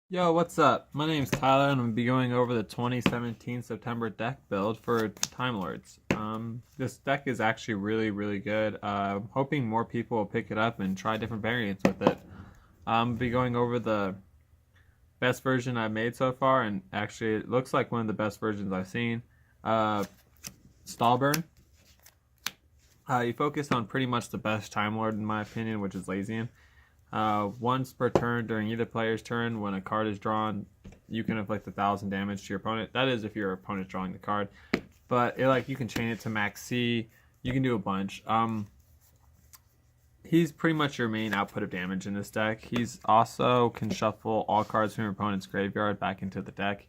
Yo, what's up? My name's Tyler, and I'm gonna be going over the 2017 September deck build for Time Lords. This deck is actually really good. I'm hoping more people will pick it up and try different variants with it. I'm gonna be going over the best version I've made so far, and actually, it looks like one of the best versions I've seen. Uh, Stallburn. You focus on pretty much the best Time Lord in my opinion, which is Lazian. Once per turn during either player's turn, when a card is drawn, you can inflict 1,000 damage to your opponent. That is if your opponent's drawing the card. But you can chain it to max C. You can do a bunch. He's pretty much your main output of damage in this deck. He's also can shuffle all cards from your opponent's graveyard back into the deck.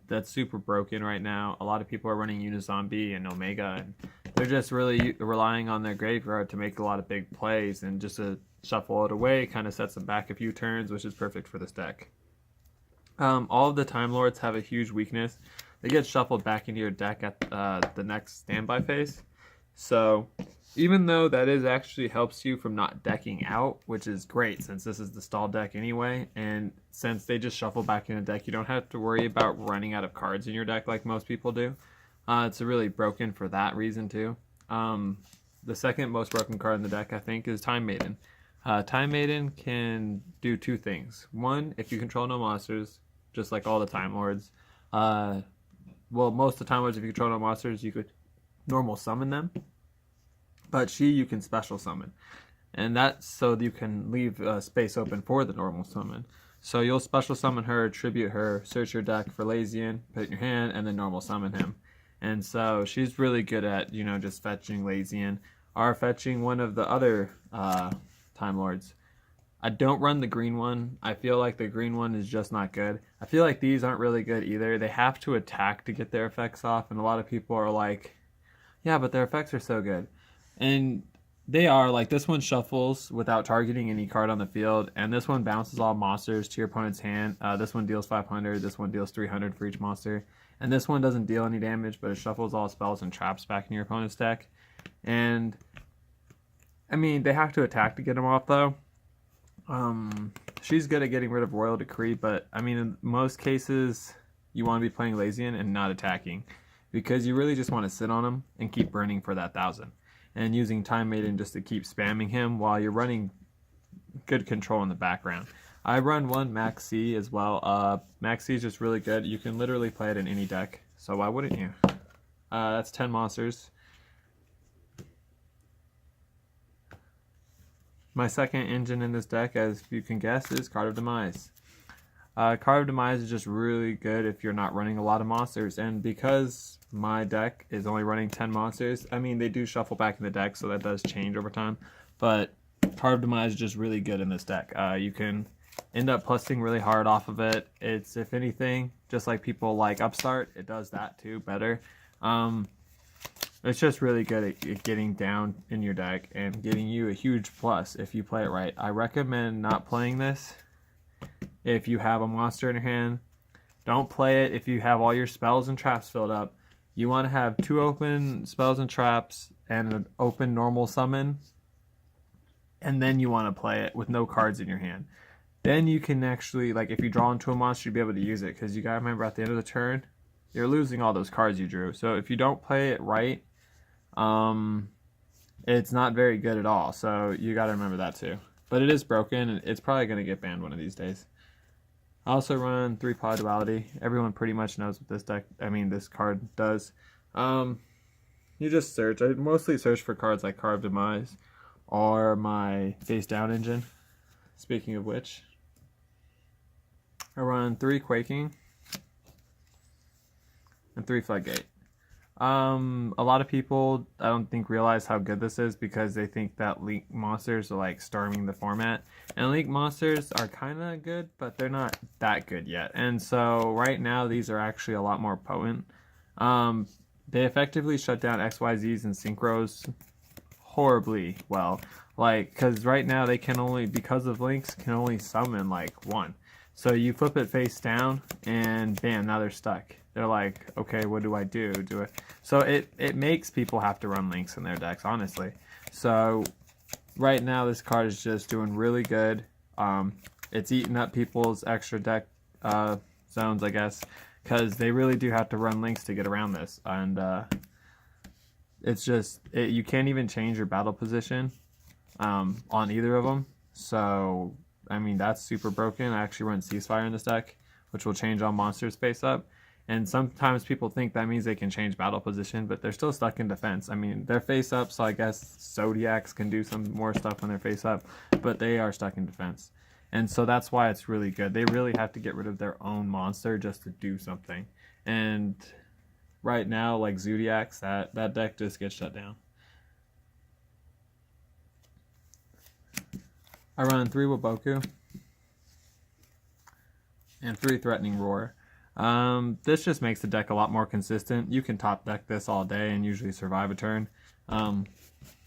That's super broken right now. A lot of people are running Unizombie and Omega, and they're just really relying on their graveyard to make a lot of big plays, and just to shuffle it away kind of sets them back a few turns, which is perfect for this deck. All of the Time Lords have a huge weakness. They get shuffled back into your deck at the next standby phase. So even though that is actually helps you from not decking out, which is great since this is the stall deck anyway, and since they just shuffle back in a deck, you don't have to worry about running out of cards in your deck like most people do. It's really broken for that reason too. The second most broken card in the deck, I think, is Time Maiden. Time Maiden can do two things. One, if you control no monsters, just like all the Time Lords. Well, most of the Time Lords, if you control no monsters, you could normal summon them. But you can special summon. And that's so you can leave space open for the normal summon. So you'll special summon her, tribute her, search your deck for Lazian, put it in your hand, and then normal summon him. And so she's really good at, just fetching Lazian, or fetching one of the other Time Lords. I don't run the green one. I feel like the green one is just not good. I feel like these aren't really good either. They have to attack to get their effects off, and a lot of people are like, yeah, but their effects are so good. And they are. Like, this one shuffles without targeting any card on the field, and this one bounces all monsters to your opponent's hand. This one deals 500, this one deals 300 for each monster, and this one doesn't deal any damage, but it shuffles all spells and traps back in your opponent's deck. And I mean, they have to attack to get them off, though. She's good at getting rid of Royal Decree, but I mean, in most cases, you want to be playing Lazian and not attacking, because you really just want to sit on him and keep burning for that 1,000, and using Time Maiden just to keep spamming him while you're running good control in the background. I run one Max C as well. Max C is just really good. You can literally play it in any deck, so why wouldn't you? That's 10 monsters. My second engine in this deck, as you can guess, is Card of Demise. Card of Demise is just really good if you're not running a lot of monsters, and because my deck is only running 10 monsters, I mean, they do shuffle back in the deck, so that does change over time, but Card of Demise is just really good in this deck. You can end up plussing really hard off of it. It's, if anything, just like people like Upstart, it does that too better. It's just really good at getting down in your deck and getting you a huge plus if you play it right. I recommend not playing this if you have a monster in your hand. Don't play it if you have all your spells and traps filled up. You want to have 2 open spells and traps and an open normal summon, and then you want to play it with no cards in your hand. Then you can actually, like, if you draw into a monster, you'll be able to use it, because you gotta remember at the end of the turn, you're losing all those cards you drew. So if you don't play it right, it's not very good at all. So you got to remember that too. But it is broken, and it's probably going to get banned one of these days. I also run 3-pod duality. Everyone pretty much knows what this card does. You just search. I mostly search for cards like Card of Demise or my face down engine. Speaking of which, I run 3 Quaking and 3 Floodgate. A lot of people, I don't think, realize how good this is, because they think that Link monsters are like storming the format, and Link monsters are kind of good, but they're not that good yet. And so right now these are actually a lot more potent. They effectively shut down XYZs and synchros horribly well, like, because right now they can only, because of Links, can only summon like 1. So you flip it face down, and bam, now they're stuck. They're like, okay, what do I do? So it makes people have to run Links in their decks, honestly. So right now this card is just doing really good. it's eating up people's extra deck zones, I guess, because they really do have to run links to get around this, and it's just you can't even change your battle position on either of them. So I mean, that's super broken. I actually run Ceasefire in this deck, which will change all monsters face up. And sometimes people think that means they can change battle position, but they're still stuck in defense. I mean, they're face up, so I guess Zodiacs can do some more stuff when they're face up, but they are stuck in defense. And so that's why it's really good. They really have to get rid of their own monster just to do something. And right now, like Zodiacs, that deck just gets shut down. I run 3 Waboku and 3 Threatening Roar. This just makes the deck a lot more consistent. You can top deck this all day and usually survive a turn.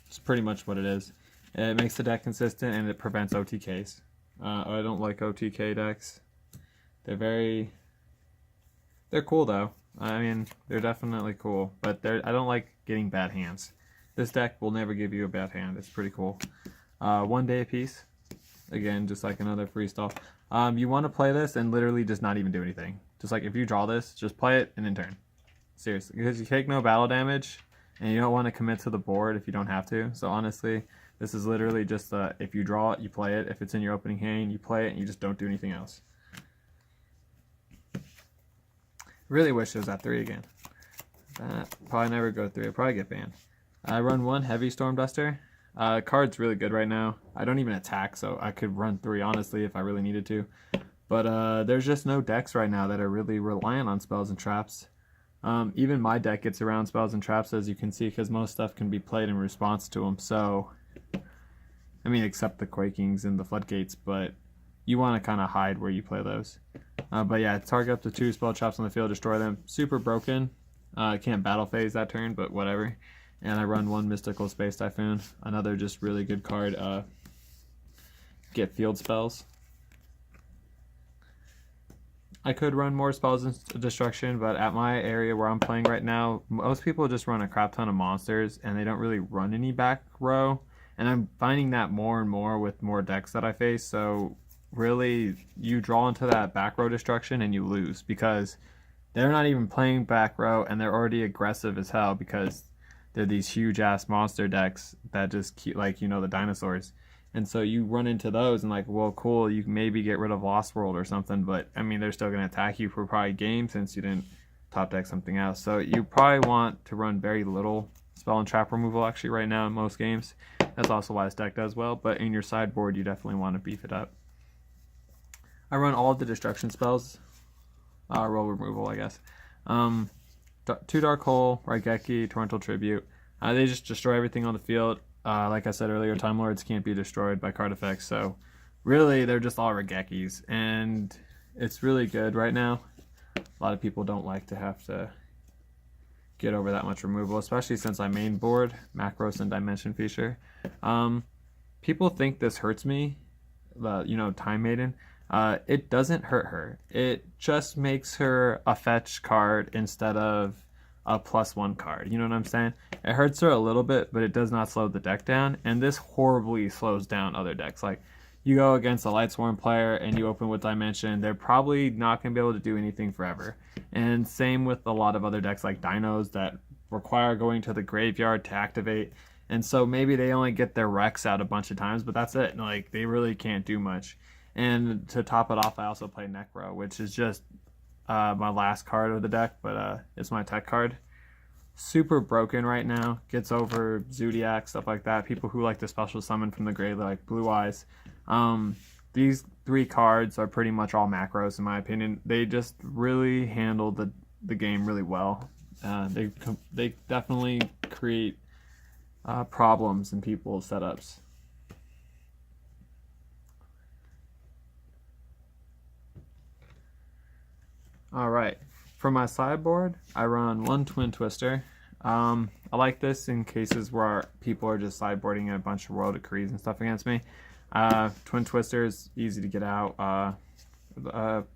It's pretty much what it is. It makes the deck consistent and it prevents OTKs. I don't like OTK decks. They're cool though. I mean, they're definitely cool, but I don't like getting bad hands. This deck will never give you a bad hand. It's pretty cool. 1 day apiece. Again, just like another freestyle. You want to play this and literally just not even do anything. Just like if you draw this, just play it and then turn. Seriously, because you take no battle damage and you don't want to commit to the board if you don't have to. So honestly, this is literally just if you draw it, you play it. If it's in your opening hand, you play it and you just don't do anything else. Really wish it was at 3 again. That probably never go 3. I'll probably get banned. I run 1 Heavy Storm Duster. Card's really good right now. I don't even attack, so I could run 3 honestly if I really needed to. But there's just no decks right now that are really reliant on spells and traps. Even my deck gets around spells and traps, as you can see, because most stuff can be played in response to them. So, I mean, except the Quakings and the Floodgates, but you want to kind of hide where you play those. But yeah, target up to 2 spell traps on the field, destroy them. Super broken. Can't battle phase that turn, but whatever. And I run 1 Mystical Space Typhoon. Another just really good card. Get field spells. I could run more spells and destruction, but at my area where I'm playing right now, most people just run a crap ton of monsters and they don't really run any back row. And I'm finding that more and more with more decks that I face. So really, you draw into that back row destruction and you lose because they're not even playing back row and they're already aggressive as hell because they're these huge ass monster decks that just keep, like, you know, the dinosaurs. And so you run into those and like, well, cool, you can maybe get rid of Lost World or something, but I mean, they're still going to attack you for probably game since you didn't top deck something else. So you probably want to run very little spell and trap removal actually right now in most games. That's also why this deck does well, but in your sideboard, you definitely want to beef it up. I run all of the destruction spells, roll removal, I guess. 2 Dark Hole, Raigeki, Torrential Tribute. They just destroy everything on the field. Like I said earlier, Time Lords can't be destroyed by card effects, so really they're just all Raigekis, and it's really good right now. A lot of people don't like to have to get over that much removal, especially since I main board Macros and Dimension Feature. People think this hurts me, you know, Time Maiden. It doesn't hurt her. It just makes her a fetch card instead of a +1 card. You know what I'm saying? It hurts her a little bit, but it does not slow the deck down. And this horribly slows down other decks. Like, you go against a Lightsworn player and you open with Dimension, they're probably not going to be able to do anything forever. And same with a lot of other decks like Dinos that require going to the graveyard to activate. And so maybe they only get their Rex out a bunch of times, but that's it. Like, they really can't do much. And to top it off, I also play Necro, which is just my last card of the deck, but it's my tech card. Super broken right now. Gets over Zodiac, stuff like that. People who like to special summon from the grave, like Blue Eyes. These 3 cards are pretty much all macros, in my opinion. They just really handle the game really well. They definitely create problems in people's setups. Alright, for my sideboard, I run 1 Twin Twister. I like this in cases where people are just sideboarding a bunch of Royal Decrees and stuff against me. Twin Twister is easy to get out. And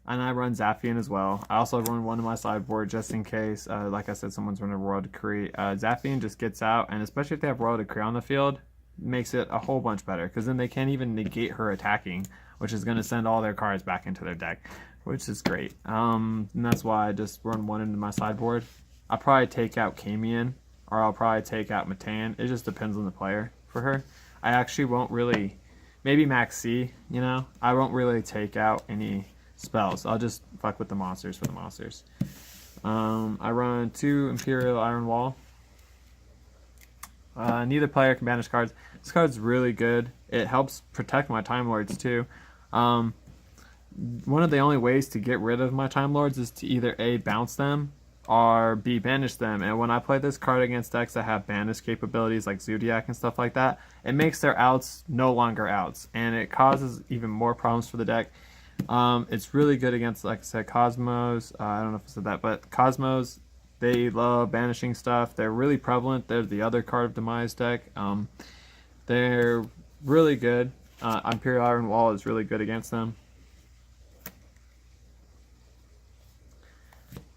I run Zaphian as well. I also run 1 in my sideboard just in case, like I said, someone's running a Royal Decree. Zaphian just gets out, and especially if they have Royal Decree on the field, makes it a whole bunch better, because then they can't even negate her attacking, which is going to send all their cards back into their deck, which is great. And that's why I just run one into my sideboard. I'll probably take out Camion, or I'll probably take out Matan. It just depends on the player for her. I actually won't really, maybe Max C, you know? I won't really take out any spells. I'll just fuck with the monsters for the monsters. I run 2 Imperial Iron Wall. Neither player can banish cards. This card's really good. It helps protect my Time Lords too. One of the only ways to get rid of my Time Lords is to either A, bounce them, or B, banish them. And when I play this card against decks that have banish capabilities like Zodiac and stuff like that, it makes their outs no longer outs, and it causes even more problems for the deck. It's really good against, like I said, Cosmos. I don't know if I said that, but Cosmos, they love banishing stuff. They're really prevalent. They're the other card of Demise deck. They're really good. Imperial Iron Wall is really good against them.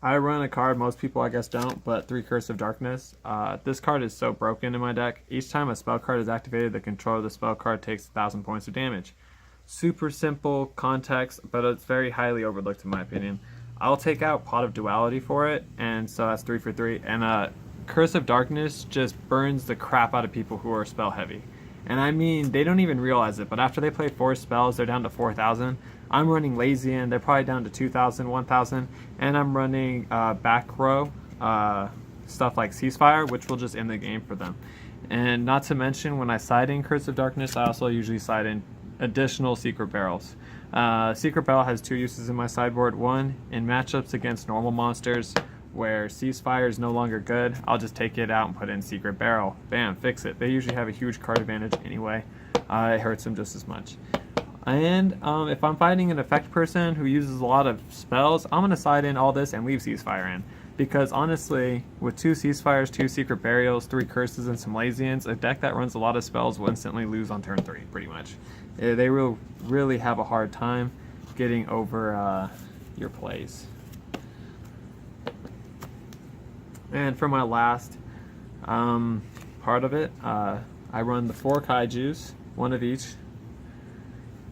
I run a card most people I guess don't, but 3 Curse of Darkness. This card is so broken in my deck. Each time a spell card is activated, the controller of the spell card takes 1,000 points of damage. Super simple context, but it's very highly overlooked in my opinion. I'll take out Pot of Duality for it, and so that's 3 for 3. And Curse of Darkness just burns the crap out of people who are spell heavy. And I mean, they don't even realize it, but after they play 4 spells, they're down to 4,000. I'm running Lazy, and they're probably down to 2,000, 1,000. And I'm running back row stuff like Ceasefire, which will just end the game for them. And not to mention, when I side in Curse of Darkness, I also usually side in additional Secret Barrels. Secret Barrel has 2 uses in my sideboard. One, in matchups against normal monsters where Ceasefire is no longer good, I'll just take it out and put in Secret Barrel. Bam, fix it. They usually have a huge card advantage anyway. It hurts them just as much. And if I'm fighting an effect person who uses a lot of spells, I'm going to side in all this and leave Ceasefire in. Because honestly, with 2 Ceasefires, 2 Secret Burials, 3 Curses, and some Lazians, a deck that runs a lot of spells will instantly lose on turn 3, pretty much. They will really have a hard time getting over your plays. And for my last part of it, I run the 4 Kaijus, 1 of each,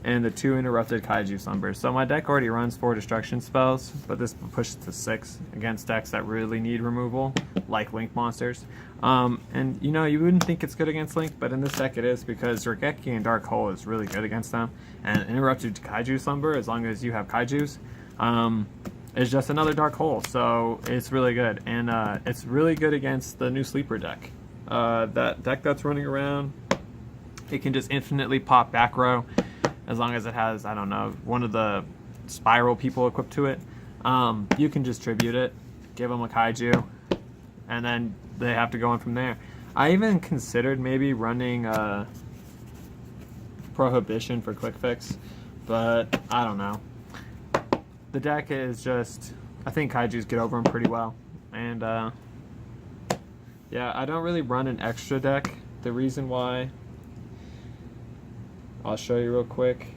and the 2 Interrupted Kaiju Slumbers. So my deck already runs 4 destruction spells, but this pushes to 6 against decks that really need removal, like Link monsters. And you know, you wouldn't think it's good against Link, but in this deck it is, because Regeki and Dark Hole is really good against them. And Interrupted Kaiju Slumber, as long as you have Kaijus, is just another Dark Hole, so it's really good. And it's really good against the new Sleeper deck. That deck that's running around, it can just infinitely pop back row, as long as it has, I don't know, one of the spiral people equipped to it. You can just tribute it, give them a Kaiju, and then they have to go in from there. I even considered maybe running Prohibition for Quick Fix, but I don't know. The deck is just, I think Kaijus get over them pretty well. And yeah, I don't really run an extra deck. The reason why, I'll show you real quick.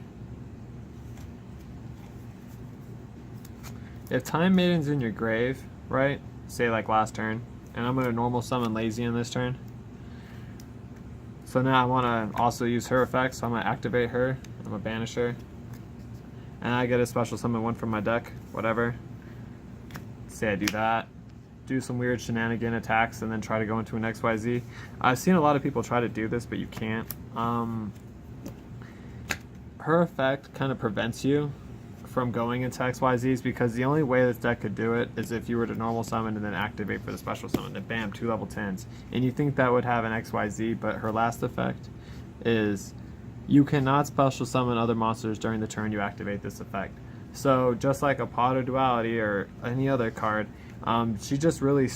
If Time Maiden's in your grave, right, say like last turn, and I'm going to normal summon Lazy in this turn. So now I want to also use her effect, so I'm going to activate her, I'm going to banish her. And I get a special summon 1 from my deck, whatever. Say I do that. Do some weird shenanigan attacks and then try to go into an XYZ. I've seen a lot of people try to do this, but you can't. Her effect kind of prevents you from going into XYZs, because the only way this deck could do it is if you were to normal summon and then activate for the special summon. Then bam, 2 level 10s. And you think that would have an XYZ, but her last effect is you cannot special summon other monsters during the turn you activate this effect. So just like a Pot of Duality or any other card, she just really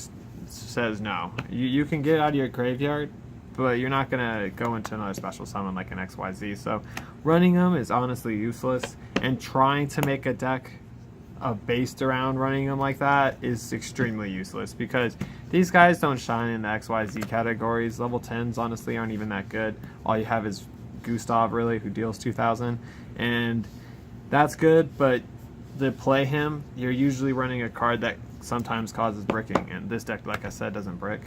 says no. You can get out of your graveyard, but you're not going to go into another special summon like an XYZ. So running them is honestly useless, and trying to make a deck based around running them like that is extremely useless, because these guys don't shine in the XYZ categories. Level 10s honestly aren't even that good. All you have is Gustav, really, who deals 2,000, and that's good, but to play him, you're usually running a card that sometimes causes bricking, and this deck, like I said, doesn't brick.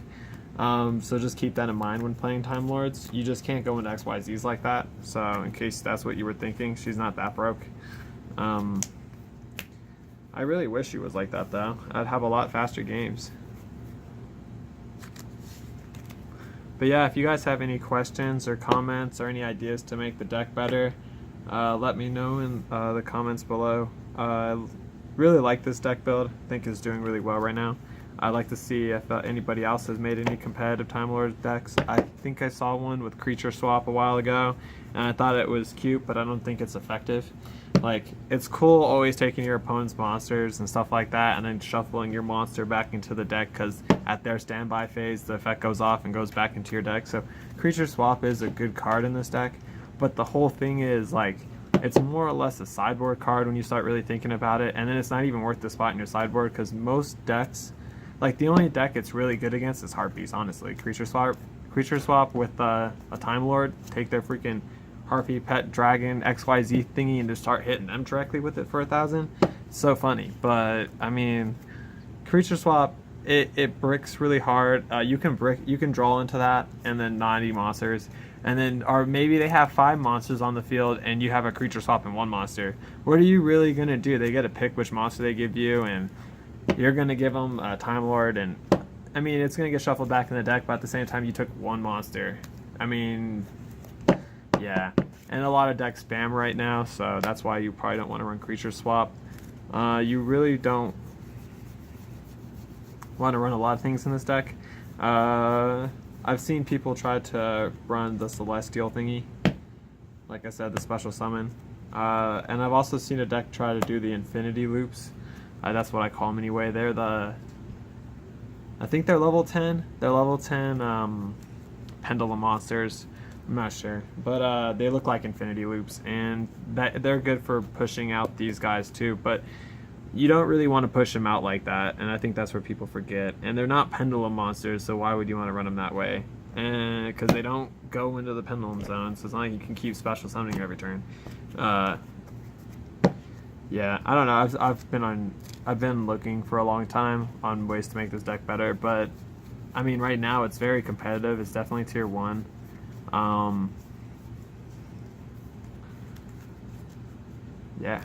So just keep that in mind when playing Time Lords. You just can't go into XYZs like that. So in case that's what you were thinking, she's not that broke. I really wish she was like that though. I'd have a lot faster games. But yeah, if you guys have any questions or comments or any ideas to make the deck better, let me know in the comments below. I really like this deck build. I think it's doing really well right now. I'd like to see if anybody else has made any competitive Time Lord decks. I think I saw one with Creature Swap a while ago, and I thought it was cute, but I don't think it's effective. Like, it's cool always taking your opponent's monsters and stuff like that, and then shuffling your monster back into the deck, because at their standby phase, the effect goes off and goes back into your deck. So Creature Swap is a good card in this deck, but the whole thing is, like, it's more or less a sideboard card when you start really thinking about it, and then it's not even worth the spot in your sideboard, because most decks, like, the only deck it's really good against is Harpies, honestly. Creature Swap with a Time Lord, take their freaking Harpy, Pet, Dragon, XYZ thingy and just start hitting them directly with it for 1,000. It's so funny. But, I mean, Creature Swap, it bricks really hard. You can draw into that and then 90 monsters. And then, or maybe they have 5 monsters on the field and you have a Creature Swap and 1 monster. What are you really going to do? They get to pick which monster they give you, and you're going to give them a Time Lord, and I mean, it's going to get shuffled back in the deck, but at the same time, you took 1 monster. I mean, yeah. And a lot of decks spam right now, so that's why you probably don't want to run Creature Swap. You really don't want to run a lot of things in this deck. I've seen people try to run the Celestial thingy. Like I said, the special summon. And I've also seen a deck try to do the Infinity Loops. That's what I call them anyway. I think they're level 10. They're level 10 Pendulum monsters. I'm not sure. But they look like Infinity Loops. And they're good for pushing out these guys too. But you don't really want to push them out like that. And I think that's where people forget. And they're not Pendulum monsters, so why would you want to run them that way? Because they don't go into the Pendulum zone. So it's not like you can keep special summoning every turn. Yeah, I don't know. I've been looking for a long time on ways to make this deck better, but I mean, right now it's very competitive. It's definitely tier 1. Yeah.